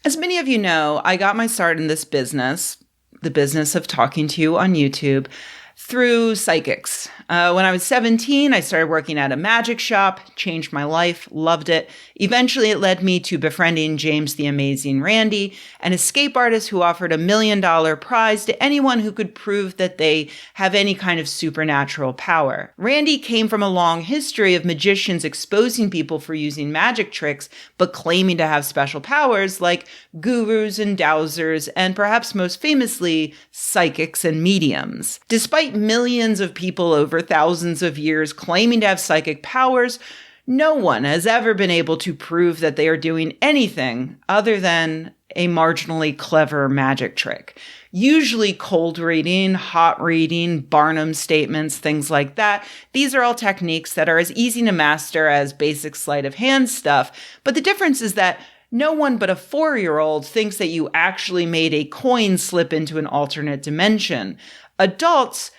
As many of you know, I got my start in this business, the business of talking to you on YouTube, through psychics. When I was 17, I started working at a magic shop, changed my life, loved it. Eventually, it led me to befriending James the Amazing Randi, an escape artist who offered $1 million prize to anyone who could prove that they have any kind of supernatural power. Randi came from a long history of magicians exposing people for using magic tricks, but claiming to have special powers like gurus and dowsers, and perhaps most famously, psychics and mediums. Despite millions of people over thousands of years claiming to have psychic powers, no one has ever been able to prove that they are doing anything other than a marginally clever magic trick. Usually cold reading, hot reading, Barnum statements, things like that. These are all techniques that are as easy to master as basic sleight of hand stuff. But the difference is that no one but a 4-year-old thinks that you actually made a coin slip into an alternate dimension. Adults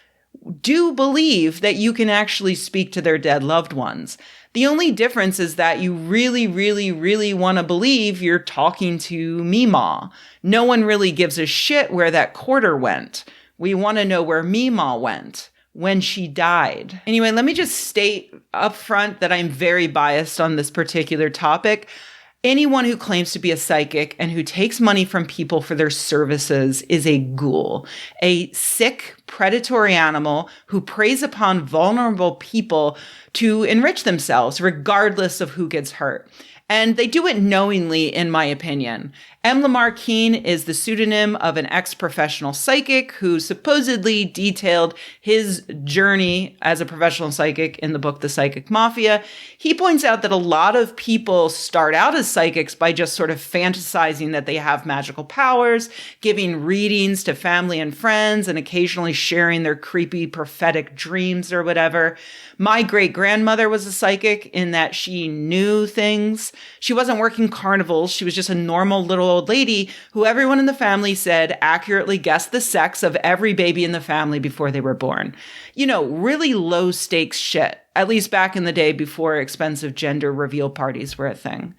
do believe that you can actually speak to their dead loved ones. The only difference is that you really, really, really want to believe you're talking to Meemaw. No one really gives a shit where that quarter went. We want to know where Meemaw went when she died. Anyway, let me just state up front that I'm very biased on this particular topic. Anyone who claims to be a psychic and who takes money from people for their services is a ghoul, a sick, predatory animal who preys upon vulnerable people to enrich themselves, regardless of who gets hurt. And they do it knowingly, in my opinion. M. Lamar Keene is the pseudonym of an ex-professional psychic who supposedly detailed his journey as a professional psychic in the book, The Psychic Mafia. He points out that a lot of people start out as psychics by just sort of fantasizing that they have magical powers, giving readings to family and friends, and occasionally sharing their creepy prophetic dreams or whatever. My great-grandmother was a psychic in that she knew things. She wasn't working carnivals. She was just a normal little old lady who everyone in the family said accurately guessed the sex of every baby in the family before they were born. You know, really low stakes shit, at least back in the day before expensive gender reveal parties were a thing.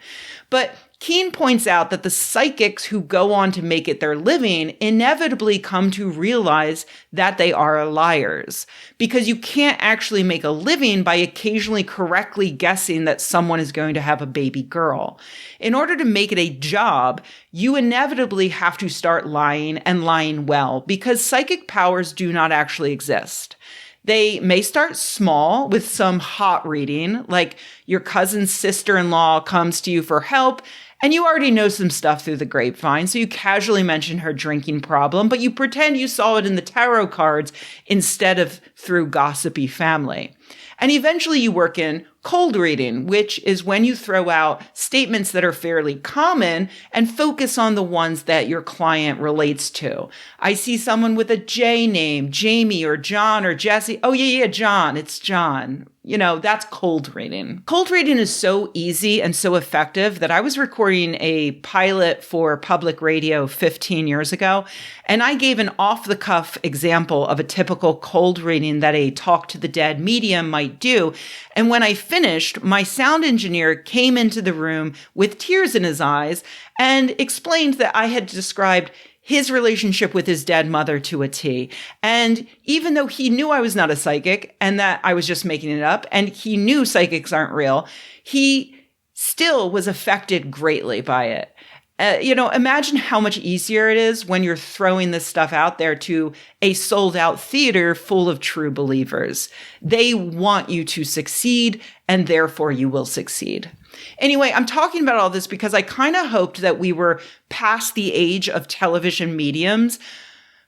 But Keene points out that the psychics who go on to make it their living inevitably come to realize that they are liars, because you can't actually make a living by occasionally correctly guessing that someone is going to have a baby girl. In order to make it a job, you inevitably have to start lying and lying well, because psychic powers do not actually exist. They may start small with some hot reading, like your cousin's sister-in-law comes to you for help, and you already know some stuff through the grapevine, so you casually mention her drinking problem, but you pretend you saw it in the tarot cards instead of through gossipy family. And eventually you work in cold reading, which is when you throw out statements that are fairly common and focus on the ones that your client relates to. I see someone with a J name, Jamie or John or Jesse. Oh, yeah, John. It's John. You know, that's cold reading. Cold reading is so easy and so effective that I was recording a pilot for public radio 15 years ago, and I gave an off-the-cuff example of a typical cold reading that a talk to the dead medium might do. And when I finished, my sound engineer came into the room with tears in his eyes and explained that I had described his relationship with his dead mother to a T. And even though he knew I was not a psychic and that I was just making it up, and he knew psychics aren't real, he still was affected greatly by it. Imagine how much easier it is when you're throwing this stuff out there to a sold-out theater full of true believers. They want you to succeed, and therefore you will succeed. Anyway, I'm talking about all this because I kind of hoped that we were past the age of television mediums,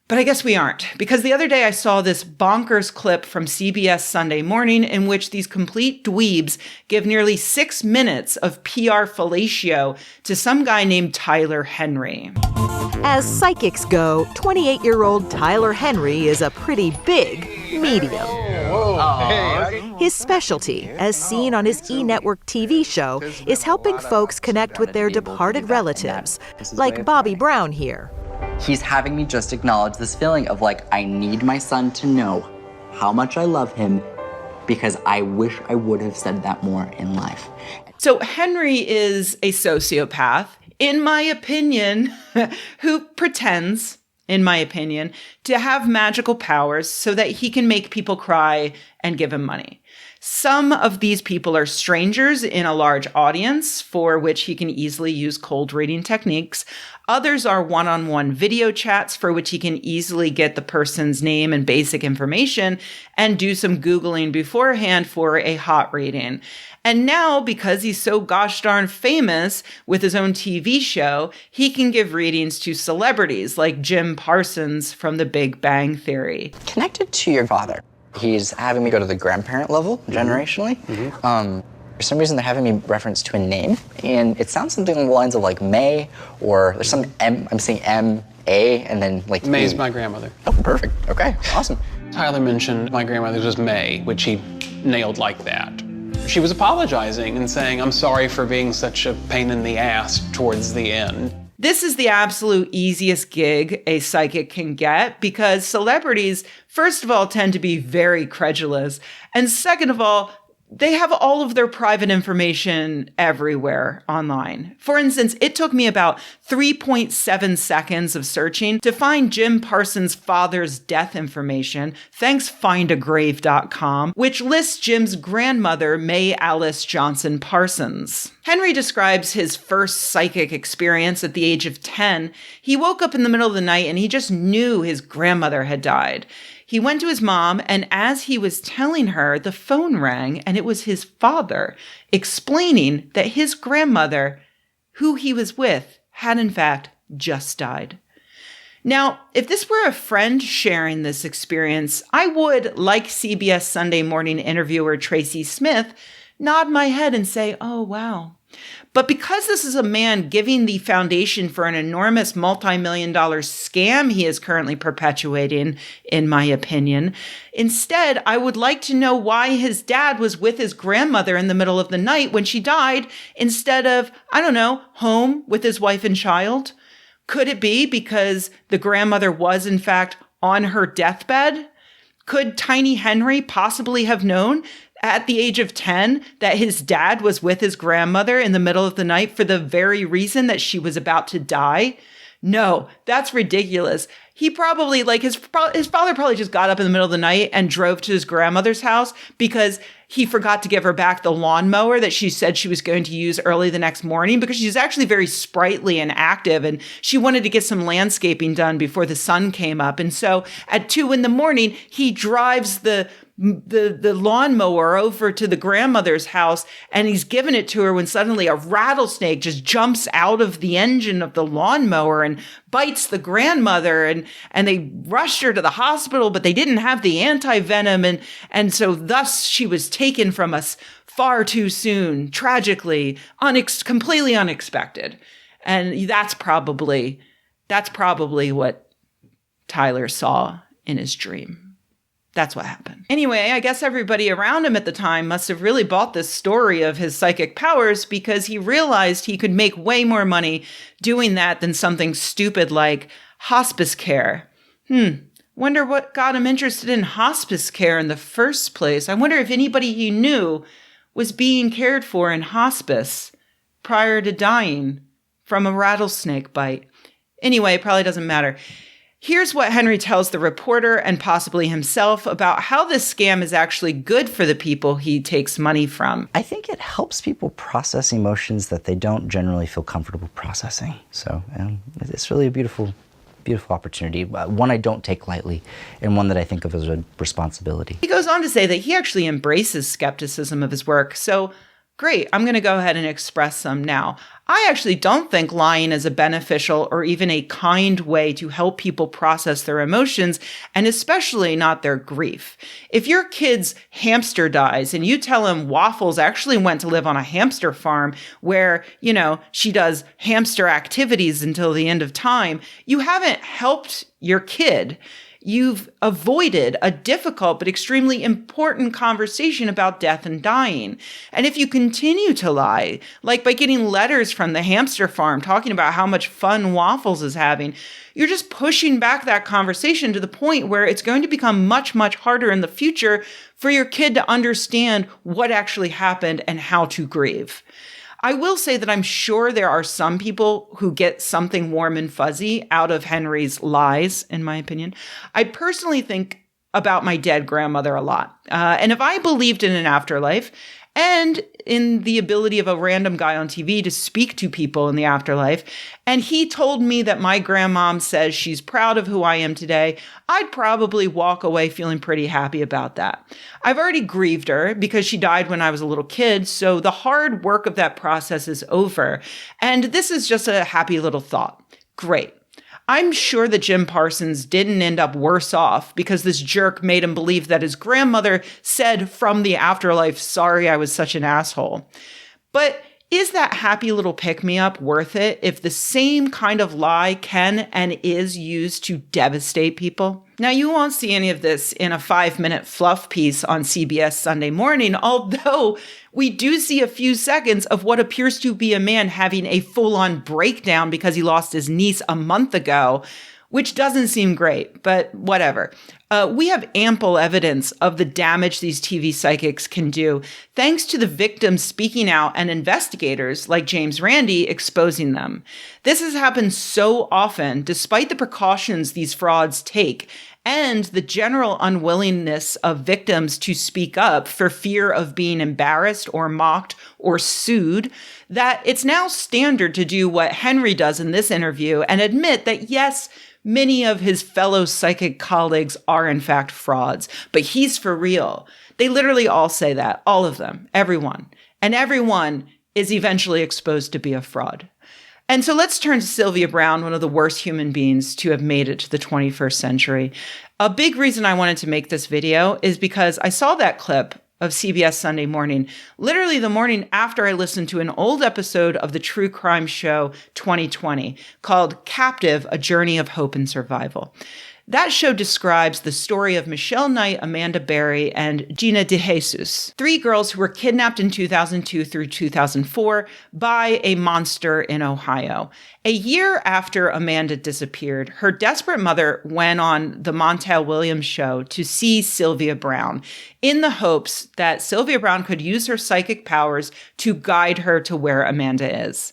but I guess we aren't, because the other day I saw this bonkers clip from CBS Sunday Morning in which these complete dweebs give nearly 6 minutes of PR fellatio to some guy named Tyler Henry. As psychics go, 28-year-old Tyler Henry is a pretty big medium. His specialty, as seen on his E! Network TV show, is helping folks connect with their departed relatives, like Bobby Brown here. He's having me just acknowledge this feeling of I need my son to know how much I love him because I wish I would have said that more in life. So Henry is a sociopath. in my opinion, who pretends, in my opinion, to have magical powers so that he can make people cry and give him money. Some of these people are strangers in a large audience for which he can easily use cold reading techniques. Others are one-on-one video chats for which he can easily get the person's name and basic information and do some Googling beforehand for a hot reading. And now, because he's so gosh darn famous with his own TV show, he can give readings to celebrities like Jim Parsons from The Big Bang Theory. Connected to your father, he's having me go to the grandparent level, generationally. For some reason, they're having me reference to a name, and it sounds something along the lines of like May, or there's some M, I'm saying M-A, and then like May's E. my grandmother. Oh, perfect. Okay, awesome. Tyler mentioned my grandmother's was May, which he nailed like that. She was apologizing and saying, I'm sorry for being such a pain in the ass towards the end. This is the absolute easiest gig a psychic can get because celebrities, first of all, tend to be very credulous. And second of all, they have all of their private information everywhere online. For instance, it took me about 3.7 seconds of searching to find Jim Parsons' father's death information, thanks findagrave.com, which lists Jim's grandmother, May Alice Johnson Parsons. Henry describes his first psychic experience at the age of 10. He woke up in the middle of the night and he just knew his grandmother had died. He went to his mom, and as he was telling her, the phone rang, and it was his father explaining that his grandmother, who he was with, had in fact just died. Now, if this were a friend sharing this experience, I would, like CBS Sunday morning interviewer Tracy Smith, nod my head and say, oh, wow. But because this is a man giving the foundation for an enormous multi-million-dollar scam he is currently perpetuating, in my opinion, instead, I would like to know why his dad was with his grandmother in the middle of the night when she died instead of, I don't know, home with his wife and child. Could it be because the grandmother was, in fact, on her deathbed? Could Tiny Henry possibly have known at the age of 10 that his dad was with his grandmother in the middle of the night for the very reason that she was about to die? No, that's ridiculous. He probably, like his father probably just got up in the middle of the night and drove to his grandmother's house because he forgot to give her back the lawnmower that she said she was going to use early the next morning because she's actually very sprightly and active and she wanted to get some landscaping done before the sun came up. And so at 2 a.m, he drives the lawnmower over to the grandmother's house and he's given it to her when suddenly a rattlesnake just jumps out of the engine of the lawnmower and bites the grandmother and they rushed her to the hospital, but they didn't have the anti-venom and so thus she was taken from us far too soon, tragically, completely unexpected. And that's probably what Tyler saw in his dream. That's what happened. Anyway, I guess everybody around him at the time must have really bought this story of his psychic powers because he realized he could make way more money doing that than something stupid like hospice care. Wonder what got him interested in hospice care in the first place. I wonder if anybody he knew was being cared for in hospice prior to dying from a rattlesnake bite. Anyway, it probably doesn't matter. Here's what Henry tells the reporter and possibly himself about how this scam is actually good for the people he takes money from. I think it helps people process emotions that they don't generally feel comfortable processing. So it's really a beautiful opportunity, one I don't take lightly, and one that I think of as a responsibility. He goes on to say that he actually embraces skepticism of his work. So great, I'm going to go ahead and express some now. I actually don't think lying is a beneficial or even a kind way to help people process their emotions, and especially not their grief. If your kid's hamster dies and you tell him Waffles actually went to live on a hamster farm where, she does hamster activities until the end of time, you haven't helped your kid. You've avoided a difficult but extremely important conversation about death and dying. And if you continue to lie, like by getting letters from the hamster farm talking about how much fun Waffles is having, you're just pushing back that conversation to the point where it's going to become much, much harder in the future for your kid to understand what actually happened and how to grieve. I will say that I'm sure there are some people who get something warm and fuzzy out of Henry's lies, in my opinion. I personally think about my dead grandmother a lot. And if I believed in an afterlife and in the ability of a random guy on TV to speak to people in the afterlife, and he told me that my grandmom says she's proud of who I am today, I'd probably walk away feeling pretty happy about that. I've already grieved her because she died when I was a little kid, so the hard work of that process is over. And this is just a happy little thought. Great. I'm sure that Jim Parsons didn't end up worse off because this jerk made him believe that his grandmother said from the afterlife, sorry, I was such an asshole. But is that happy little pick-me-up worth it if the same kind of lie can and is used to devastate people? Now, you won't see any of this in a 5-minute fluff piece on CBS Sunday Morning, although we do see a few seconds of what appears to be a man having a full-on breakdown because he lost his niece a month ago, which doesn't seem great, but whatever. We have ample evidence of the damage these TV psychics can do, thanks to the victims speaking out and investigators like James Randi exposing them. This has happened so often, despite the precautions these frauds take, and the general unwillingness of victims to speak up for fear of being embarrassed or mocked or sued, that it's now standard to do what Henry does in this interview and admit that, yes, many of his fellow psychic colleagues are in fact frauds, but he's for real. They literally all say that, all of them, everyone. And everyone is eventually exposed to be a fraud. And so let's turn to Sylvia Browne, one of the worst human beings to have made it to the 21st century. A big reason I wanted to make this video is because I saw that clip of CBS Sunday Morning, literally the morning after I listened to an old episode of the true crime show 2020 called Captive, A Journey of Hope and Survival. That show describes the story of Michelle Knight, Amanda Berry, and Gina DeJesus, 3 girls who were kidnapped in 2002 through 2004 by a monster in Ohio. A year after Amanda disappeared, her desperate mother went on the Montel Williams show to see Sylvia Browne in the hopes that Sylvia Browne could use her psychic powers to guide her to where Amanda is.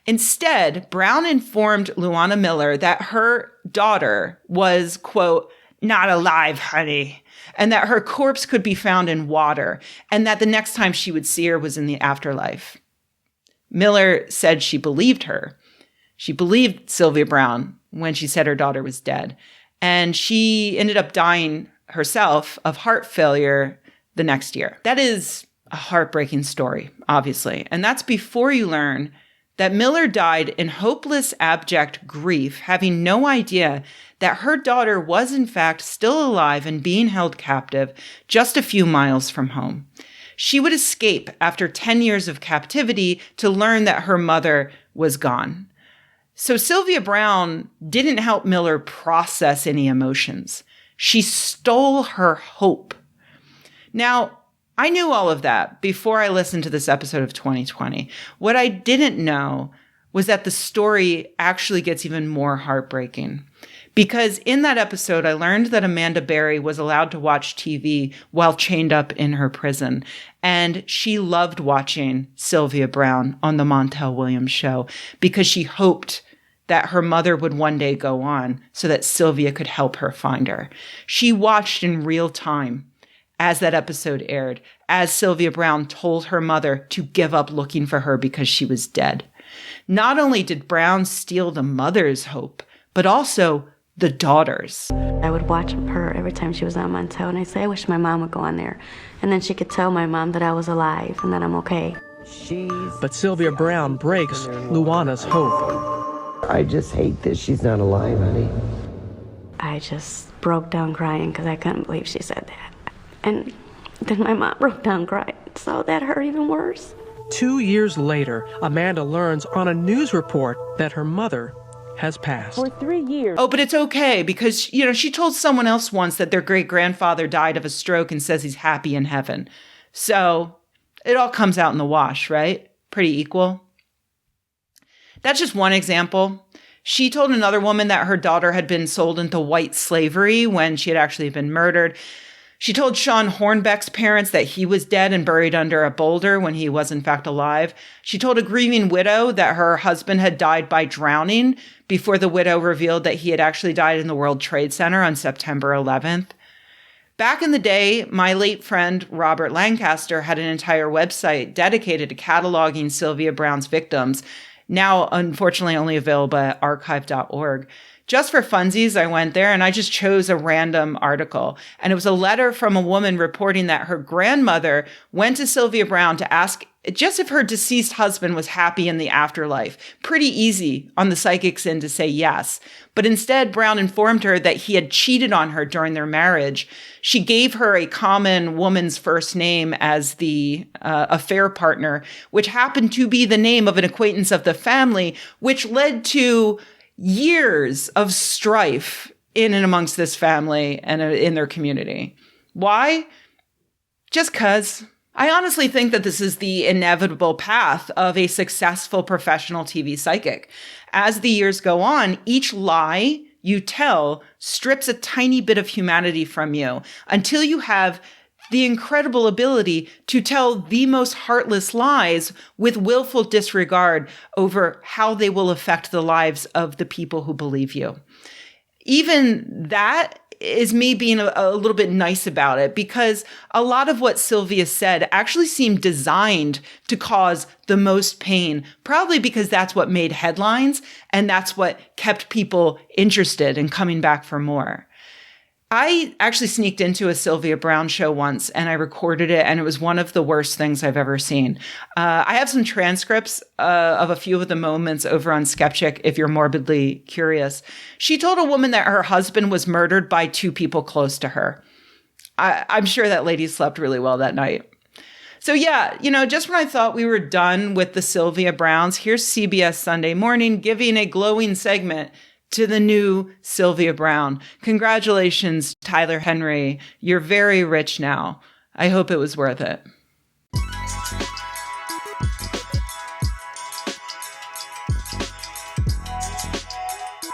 Instead, Browne informed Luana Miller that her daughter was, quote, not alive, honey, and that her corpse could be found in water, and that the next time she would see her was in the afterlife. Miller said she believed her. She believed Sylvia Browne when she said her daughter was dead, and she ended up dying herself of heart failure the next year. That is a heartbreaking story, obviously, and that's before you learn that Miller died in hopeless, abject grief, having no idea that her daughter was in fact still alive and being held captive just a few miles from home. She would escape after 10 years of captivity to learn that her mother was gone. So Sylvia Browne didn't help Miller process any emotions. She stole her hope. Now, I knew all of that before I listened to this episode of 2020. What I didn't know was that the story actually gets even more heartbreaking. Because in that episode, I learned that Amanda Berry was allowed to watch TV while chained up in her prison. And she loved watching Sylvia Browne on the Montel Williams show because she hoped that her mother would one day go on so that Sylvia could help her find her. She watched in real time as that episode aired, as Sylvia Browne told her mother to give up looking for her because she was dead. Not only did Browne steal the mother's hope, but also the daughter's. I would watch her every time she was on Montel, and I'd say, I wish my mom would go on there. And then she could tell my mom that I was alive and that I'm okay. But Sylvia Browne breaks Luana's hope. I just hate that she's not alive, honey. I just broke down crying because I couldn't believe she said that. And then my mom broke down crying, so that hurt even worse. 2 years later, Amanda learns on a news report that her mother has passed. For 3 years. Oh, but it's okay because, she told someone else once that their great-grandfather died of a stroke and says he's happy in heaven. So it all comes out in the wash, right? Pretty equal. That's just one example. She told another woman that her daughter had been sold into white slavery when she had actually been murdered. She told Sean Hornbeck's parents that he was dead and buried under a boulder when he was in fact alive. She told a grieving widow that her husband had died by drowning before the widow revealed that he had actually died in the World Trade Center on September 11th. Back in the day, my late friend Robert Lancaster had an entire website dedicated to cataloging Sylvia Browne's victims, now unfortunately only available at archive.org. Just for funsies, I went there and I just chose a random article. And it was a letter from a woman reporting that her grandmother went to Sylvia Browne to ask just if her deceased husband was happy in the afterlife. Pretty easy on the psychic's end to say yes. But instead, Browne informed her that he had cheated on her during their marriage. She gave her a common woman's first name as the affair partner, which happened to be the name of an acquaintance of the family, which led to years of strife in and amongst this family and in their community. Why? Just 'cause. I honestly think that this is the inevitable path of a successful professional TV psychic. As the years go on, each lie you tell strips a tiny bit of humanity from you until you have the incredible ability to tell the most heartless lies with willful disregard over how they will affect the lives of the people who believe you. Even that is me being a little bit nice about it, because a lot of what Sylvia said actually seemed designed to cause the most pain, probably because that's what made headlines and that's what kept people interested and coming back for more. I actually sneaked into a Sylvia Browne show once and I recorded it, and it was one of the worst things I've ever seen. I have some transcripts of a few of the moments over on Skepchick if you're morbidly curious. She told a woman that her husband was murdered by two people close to her. I'm sure that lady slept really well that night. So yeah, just when I thought we were done with the Sylvia Brownes, here's CBS Sunday Morning giving a glowing segment to the new Sylvia Browne. Congratulations, Tyler Henry. You're very rich now. I hope it was worth it.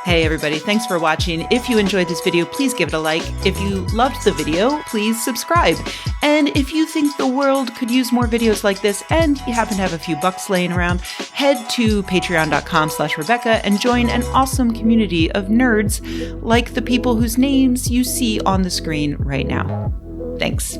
Hey everybody, thanks for watching. If you enjoyed this video, please give it a like. If you loved the video, please subscribe. And if you think the world could use more videos like this and you happen to have a few bucks laying around, head to patreon.com/Rebecca and join an awesome community of nerds like the people whose names you see on the screen right now. Thanks.